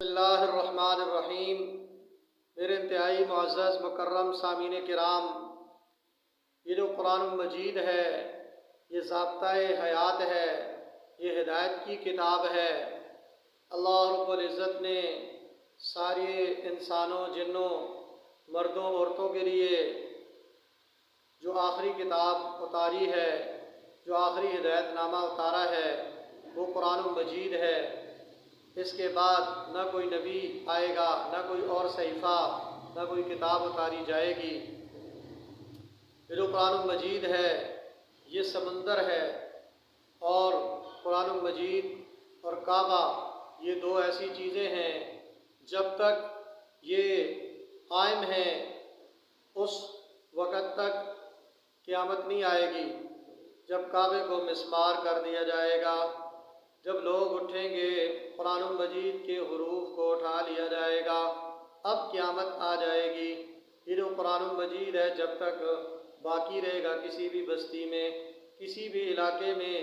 बिस्मिल्लाहिर्रहमानिर्रहीम। मेरे इंतहाई मुअज़्ज़ज़ मुकर्रम सामीन किराम, ये जो कुरान मजीद है ये ज़ाब्ता-ए हयात है, ये हिदायत की किताब है। अल्लाह रब्बुल इज़्ज़त ने सारे इंसानों, जिन्नों, मर्दों, औरतों के लिए जो आखिरी किताब उतारी है, जो आखिरी हिदायतनामा उतारा है, वो कुरान मजीद है। इसके बाद न कोई नबी आएगा, न कोई और सहीफ़ा, न कोई किताब उतारी जाएगी। ये जो कुरान मजीद है ये समंदर है, और कुरान मजीद और काबा ये दो ऐसी चीज़ें हैं, जब तक ये कायम हैं उस वक़्त तक क़यामत नहीं आएगी। जब काबे को मिस्मार कर दिया जाएगा, जब लोग उठेंगे, कुरान मजीद के हुरूफ को उठा लिया जाएगा, अब क़यामत आ जाएगी। ये जो कुरान मजीद है जब तक बाकी रहेगा किसी भी बस्ती में, किसी भी इलाके में,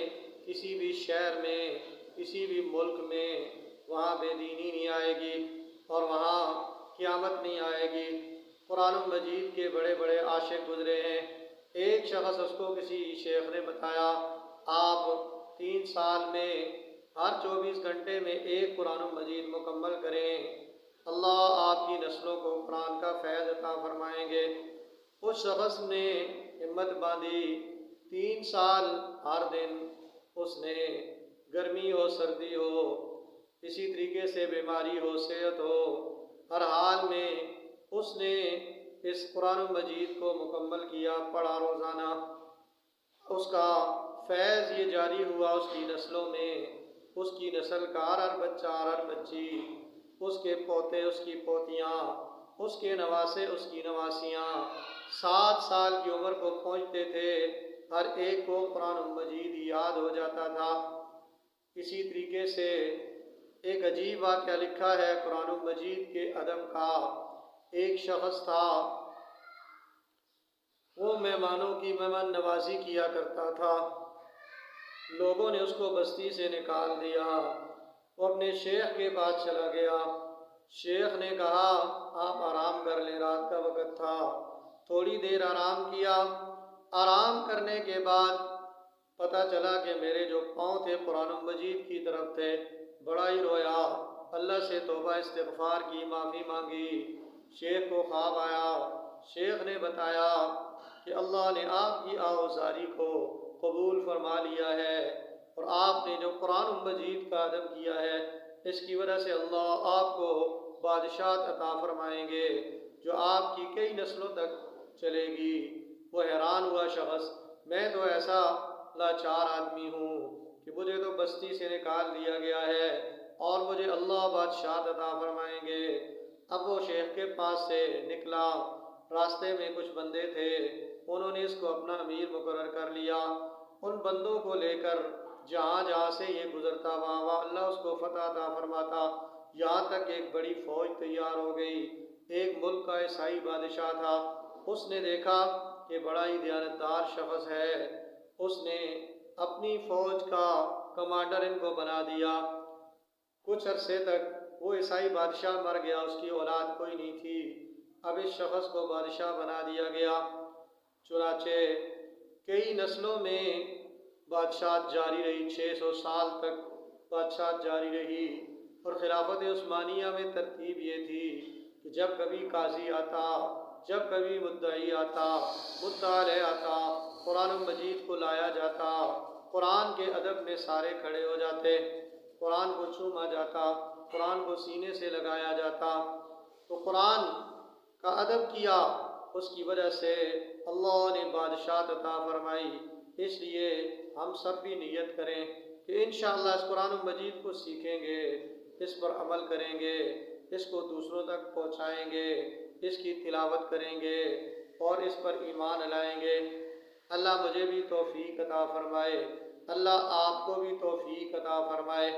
किसी भी शहर में, किसी भी मुल्क में, वहाँ बेदीनी नहीं आएगी और वहाँ क़यामत नहीं आएगी। कुरान मजीद के बड़े बड़े आशिक गुजरे हैं। एक शख्स, उसको किसी शेख ने बताया, आप 3 साल में हर 24 घंटे में एक कुरान मजीद मुकम्मल करें, अल्लाह आपकी नस्लों को कुरान का फैज़ अता फरमाएंगे। उस शख्स ने हिम्मत बांधी, 3 साल हर दिन उसने, गर्मी हो, सर्दी हो, इसी तरीके से बीमारी हो, सेहत हो, हर हाल में उसने इस कुरान मजीद को मुकम्मल किया, पढ़ा रोज़ाना। उसका फैज़ ये जारी हुआ उसकी नस्लों में, उसकी नस्ल का हर बच्चा, हर बच्ची, उसके पोते, उसकी पोतियाँ, उसके नवासे, उसकी नवासियाँ 7 साल की उम्र को पहुँचते थे, हर एक को कुरान मजीद याद हो जाता था। इसी तरीके से एक अजीब वाक़या लिखा है कुरान मजीद के अदब का। एक शख्स था, वो मेहमानों की मेहमान नवाजी किया करता था। लोगों ने उसको बस्ती से निकाल दिया, वो अपने शेख के पास चला गया। शेख ने कहा, आप आराम कर लें, रात का वक़्त था। थोड़ी देर आराम किया। आराम करने के बाद पता चला कि मेरे जो पाँव थे कुरान मजीद की तरफ थे। बड़ा ही रोया, अल्लाह से तौबा इस्तिग़फ़ार की, माफ़ी मांगी। शेख को ख्वाब आया। शेख ने बताया कि अल्लाह ने आपकी आउज़ारी को कबूल फरमा लिया है, और आपने जो कुरान मजीद का अदब किया है, इसकी वजह से अल्लाह आपको बादशाहत अता फरमाएंगे जो आपकी कई नस्लों तक चलेगी। वो हैरान हुआ शख्स, मैं तो ऐसा लाचार आदमी हूँ कि मुझे तो बस्ती से निकाल दिया गया है और मुझे अल्लाह बादशाहत अता फरमाएंगे। अब वो शेख के पास से निकला। रास्ते में कुछ बंदे थे, उन्होंने इसको अपना अमीर मुकर्रर कर लिया। उन बंदों को लेकर जहाँ जहाँ से ये गुजरता, वहाँ वहाँ अल्लाह उसको फतह अता फरमाता। यहाँ तक एक बड़ी फ़ौज तैयार हो गई। एक मुल्क का ईसाई बादशाह था, उसने देखा कि बड़ा ही दयानतदार शख्स है, उसने अपनी फ़ौज का कमांडर इनको बना दिया। कुछ अरसे तक वो ईसाई बादशाह मर गया, उसकी औलाद कोई नहीं थी। अब इस शख्स को बादशाह बना दिया गया। चुनाचे कई नस्लों में बादशाहत जारी रही, 600 साल तक बादशाहत जारी रही। और खिलाफत उस्मानिया में तरतीब ये थी कि जब कभी काजी आता, जब कभी मुद्दई आता, मुद्दा अलैह आता, कुरान मजीद को लाया जाता, कुरान के अदब में सारे खड़े हो जाते, कुरान को चूमा जाता, कुरान को सीने से लगाया जाता। तो कुरान का अदब किया, उसकी वजह से अल्लाह ने बादशाहत अता फरमाई। इसलिए हम सब भी नियत करें कि इंशाअल्लाह इस कुरान मजीद को सीखेंगे, इस पर अमल करेंगे, इसको दूसरों तक पहुँचाएँगे, इसकी तिलावत करेंगे और इस पर ईमान लाएँगे। अल्लाह मुझे भी तौफीक अता फरमाए, अल्लाह आपको भी तौफीक अता फरमाए।